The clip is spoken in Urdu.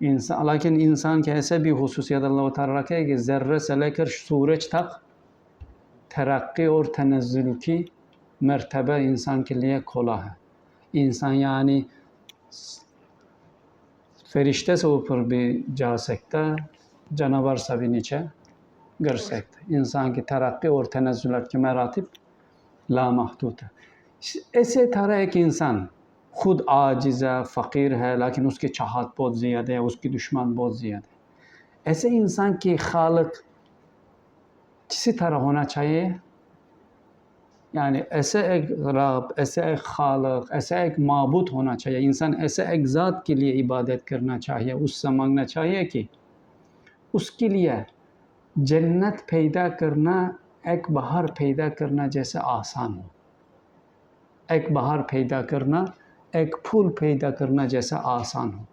انسان، لیکن انسان کی ایسے بھی خصوصیت اللہ تعالیٰ رکھے کہ ذرے سے لے کر سورج تک ترقی اور تنزل کی مرتبہ انسان کے لیے کھولا ہے. انسان یعنی فرشتے سے اوپر بھی جا سکتا ہے، جانور سے بھی نیچے گر سکتا ہے. انسان کی ترقی اور تنزلات کے مراتب لامحدود ہے. اسی طرح ایک انسان خود عاجز ہے، فقیر ہے، لیکن اس کی چاہت بہت زیادہ ہے، اس کی دشمن بہت زیادہ ہے. ایسے انسان کی خالق کسی طرح ہونا چاہیے، یعنی ایسے ایک رب، ایسے ایک خالق، ایسے ایک معبود ہونا چاہیے. انسان ایسے ایک ذات کے لیے عبادت کرنا چاہیے، اس سے مانگنا چاہیے کہ اس کے لیے جنت پیدا کرنا ایک بہار پیدا کرنا جیسے آسان ہو. ایک بہار پیدا کرنا ایک پھول پیدا کرنا جیسا آسان ہو.